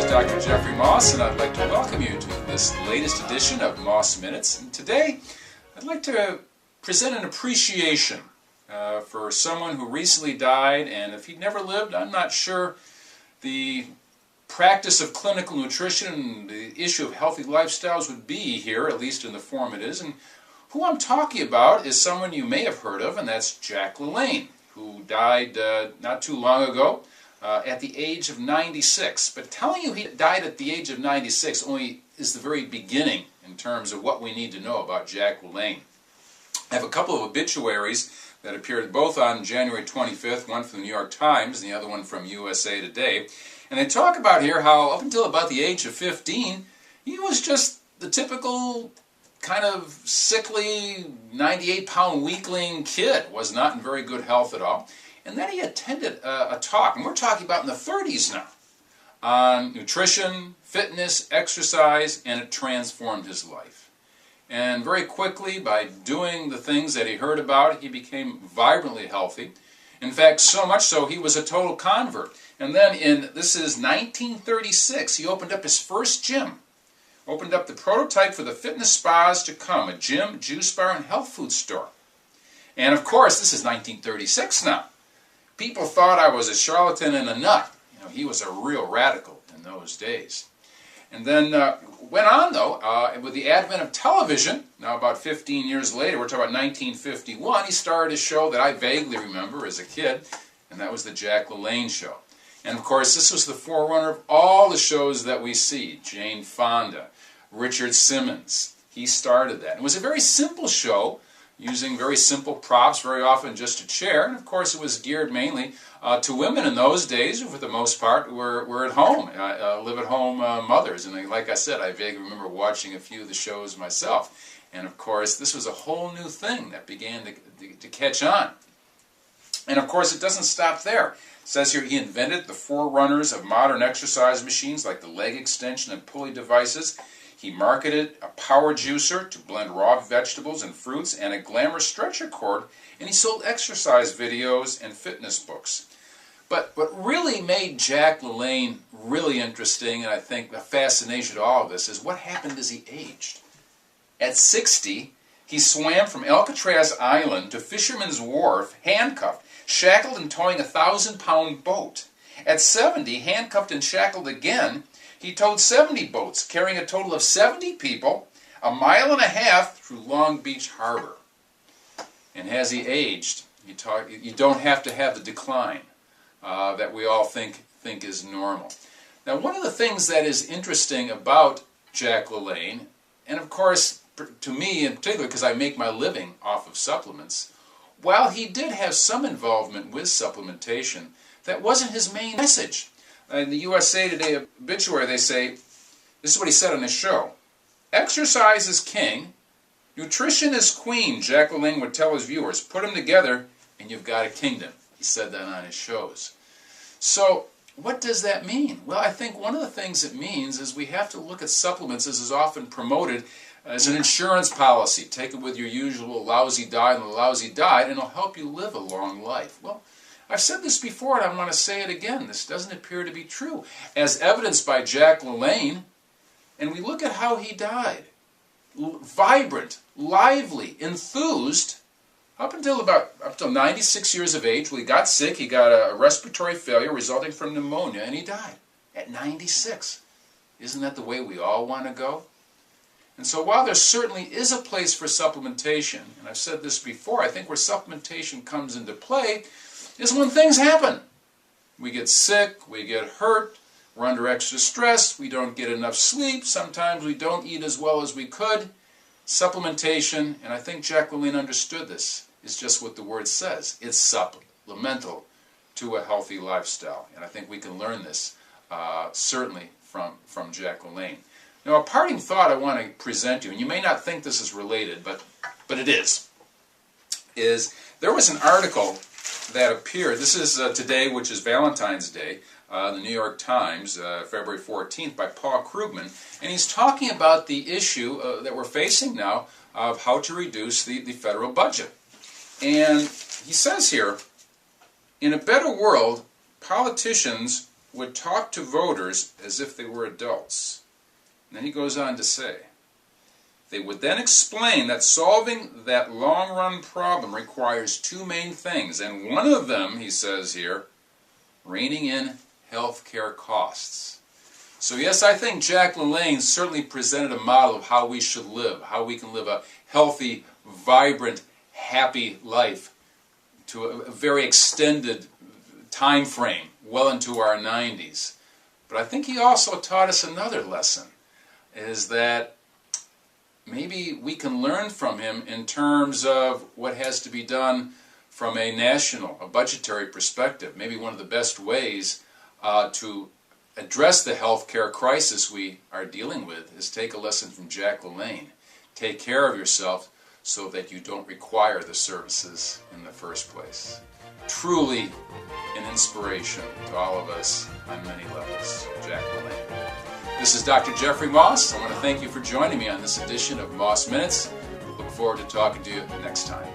is Dr. Jeffrey Moss, and I'd like to welcome you to this latest edition of Moss Minutes. And today, I'd like to present an appreciation for someone who recently died, and if he'd never lived, I'm not sure the practice of clinical nutrition and the issue of healthy lifestyles would be here, at least in the form it is. And who I'm talking about is someone you may have heard of, and that's Jack Lalanne, who died not too long ago at the age of 96. But telling you he died at the age of 96 only is the very beginning in terms of what we need to know about Jack Lalanne. I have a couple of obituaries that appeared both on January 25th, one from the New York Times and the other one from USA Today. And they talk about here how up until about the age of 15, he was just the typical kind of sickly 98-pound weakling kid, was not in very good health at all. And then he attended a talk, and we're talking about in the 30s now, on nutrition, fitness, exercise, and it transformed his life. And very quickly, by doing the things that he heard about, he became vibrantly healthy. In fact, so much so, he was a total convert. And then this is 1936, he opened up his first gym. Opened up the prototype for the fitness spas to come, a gym, juice bar, and health food store. And of course, this is 1936 now. People thought I was a charlatan and a nut. You know, he was a real radical in those days. And then went on, though, with the advent of television, now about 15 years later, we're talking about 1951, he started a show that I vaguely remember as a kid, and that was the Jack Lalanne Show. And of course, this was the forerunner of all the shows that we see. Jane Fonda, Richard Simmons, he started that. It was a very simple show, using very simple props, very often just a chair. And of course, it was geared mainly to women in those days, who for the most part were at home, live-at-home mothers. And like I said, I vaguely remember watching a few of the shows myself. And of course, this was a whole new thing that began to catch on. And of course, it doesn't stop there. It says here he invented the forerunners of modern exercise machines like the leg extension and pulley devices. He marketed a power juicer to blend raw vegetables and fruits and a glamour stretcher cord, and he sold exercise videos and fitness books. But what really made Jack Lalanne really interesting, and I think a fascination to all of this, is what happened as he aged. At 60, he swam from Alcatraz Island to Fisherman's Wharf, handcuffed, shackled and towing a 1,000-pound boat. At 70, handcuffed and shackled again, he towed 70 boats, carrying a total of 70 people, 1.5 miles through Long Beach Harbor. And as he aged, you don't have to have the decline that we all think is normal. Now, one of the things that is interesting about Jack Lalanne, and of course, to me in particular, because I make my living off of supplements, while he did have some involvement with supplementation, that wasn't his main message. In the USA Today obituary, they say, this is what he said on his show: "Exercise is king, nutrition is queen," Jack Lalanne would tell his viewers. "Put them together and you've got a kingdom." He said that on his shows. So, what does that mean? Well, I think one of the things it means is we have to look at supplements, as is often promoted, as an insurance policy. Take it with your usual lousy diet and a lousy diet, and it'll help you live a long life. Well, I've said this before, and I want to say it again. This doesn't appear to be true, as evidenced by Jack Lalanne. And we look at how he died. Vibrant, lively, enthused, up until 96 years of age. Well, he got sick. He got a respiratory failure resulting from pneumonia, and he died at 96. Isn't that the way we all want to go? And so while there certainly is a place for supplementation, and I've said this before, I think where supplementation comes into play is when things happen. We get sick, we get hurt, we're under extra stress, we don't get enough sleep, sometimes we don't eat as well as we could. Supplementation, and I think Jack Lalanne understood this, is just what the word says. It's supplemental to a healthy lifestyle. And I think we can learn this certainly from Jack Lalanne. Now, a parting thought I want to present you, and you may not think this is related, but it is there was an article that appeared. This is today, which is Valentine's Day, the New York Times, February 14th, by Paul Krugman, and he's talking about the issue that we're facing now of how to reduce the federal budget. And he says here, in a better world, politicians would talk to voters as if they were adults. And then he goes on to say, they would then explain that solving that long-run problem requires two main things, and one of them, he says here, reining in healthcare costs. So yes, I think Jack LaLanne certainly presented a model of how we should live, how we can live a healthy, vibrant, happy life to a very extended time frame, well into our 90s. But I think he also taught us another lesson, is that maybe we can learn from him in terms of what has to be done from a national, a budgetary perspective. Maybe one of the best ways to address the healthcare crisis we are dealing with is take a lesson from Jack LaLanne. Take care of yourself so that you don't require the services in the first place. Truly an inspiration to all of us on many levels, Jack LaLanne. This is Dr. Jeffrey Moss. I want to thank you for joining me on this edition of Moss Minutes. Look forward to talking to you next time.